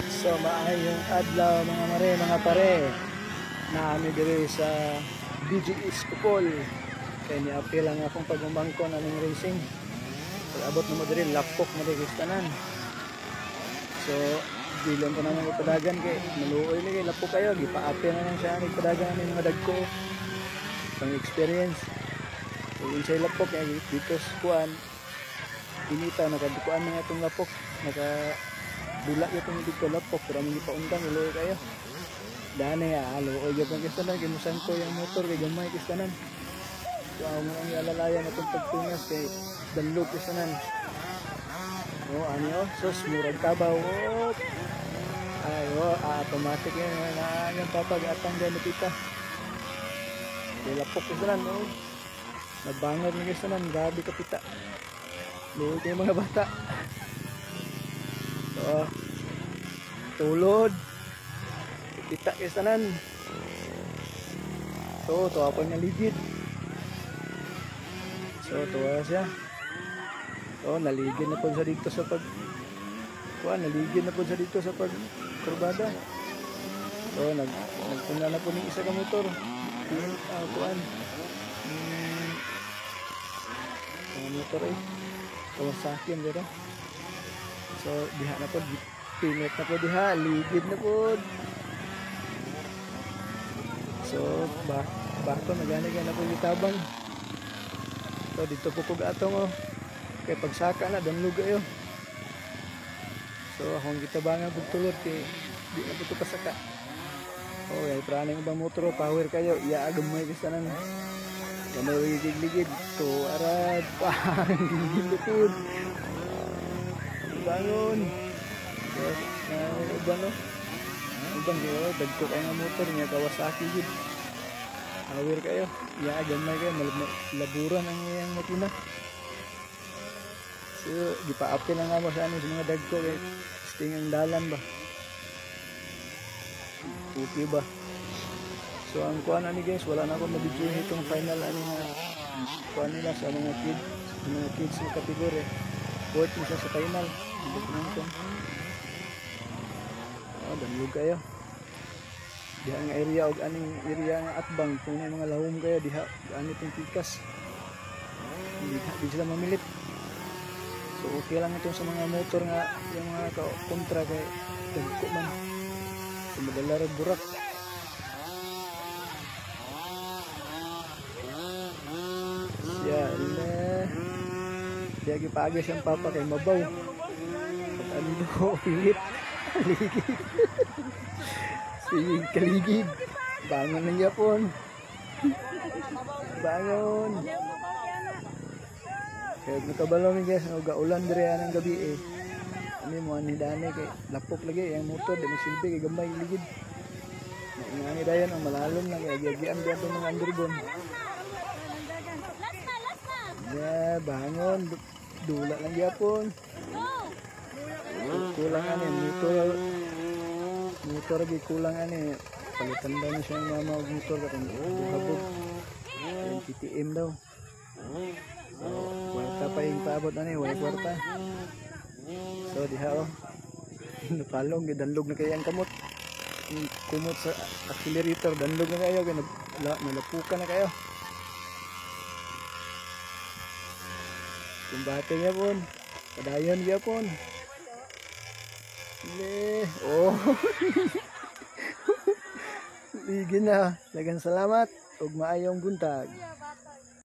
So maayong adlaw mga mare, mga pare. Naami diri sa BGS Kupol. Kaya ni-appeal lang akong pagmamangkon aning racing. Pag-abot na mo diri, lapok na diri tanan. So, bilang ko naman ipadagan kay maluoy ni kay lapok kayo. Gipa-appeal na lang siya ipadagan namin mga dagko. Pang experience. So, insay lapok kaya dito sa kuan. Inita, nakadukuan na itong lapok. Bulak itong dito lapok. Pero may paundang, iluoy kayo. Dahil nga, o yung kistanan, kinusan ko yung motor, kay gamay kistanan. So, ako nga ang alalayan itong pagtungas kay danlog kistanan. O, ano, sus, murag tabaw. Ay, automatic yan, yung papag-atang ganit ita. Kay lapok kistanan, nagbangad ng kistanan, grabe kapita. Luwag kayo mga bata. So, tulod. Kita kisanan. So, tuwa po niya ligid. So, tuwa siya. So, naligid na po siya dito sa naligid na po siya dito sa kurbada. So, nagpunla na po ng isa ka motor. Kuan. Motor Kawasaki ang dito. So, diha na po. Pinit na po diha. Ligid na po. So, bako nagana-gana po yung tabang. So, dito po kog atong kay pagsaka na, danlog kayo. So, akong gitabangan po tulod kay di na po ito pasaka. Ay praning ibang motor, power kayo. Iaagam mo yung kisanan. Gamay ligid-ligid. So, arad, ligid lukod. Bangon. So, ubang kayo, dagko kayo nga motor niya, Kawasaki yun. Power kayo, gamay kayo, laburan ang iyang makina. So, gipa-apil na nga mo sa mga dagko kayo, sting ang dalan ba? Okay ba? So, ang kuha na ni guys, wala na akong mabidyo itong final kuha nila sa mga kids na kategori. Fourth na siya sa final. Danlog kayo. Diha nga area og aning area nga atbang kung may mga lahom kayo diha ani tong pikas. Di sila mamilit. So okay lang ito sa mga motor nga yung mga kontra kay dagko man. So madala ra burak. Diya gipagi siyang papa kay mabaw. Pag ano do pilit. Ligid. Sige, kaligid. Bangon ng Japon. Bangon. Kaya nakabalong guys, gaulan dire anang gabi Ano mo ani dani kay lapok lagi ang motor di magsilbi kay gamay ligid. Nangi dayon ang malalom lang kay gigian diyan tong mga undergon. Ya, bangon. Dula lang Japon. Kulang motor lagi kulang palitan daw na siya ng mga motor katong habog yung PTM daw. So kwarta pa yung paabot wala kwarta. So diha napalong danlog na kaya ang kumot sa accelerator, danlog na kayo nalapukan na kayo kumbate niya pon padayon niya pon. Ligin na. Daghang salamat ug maayong buntag.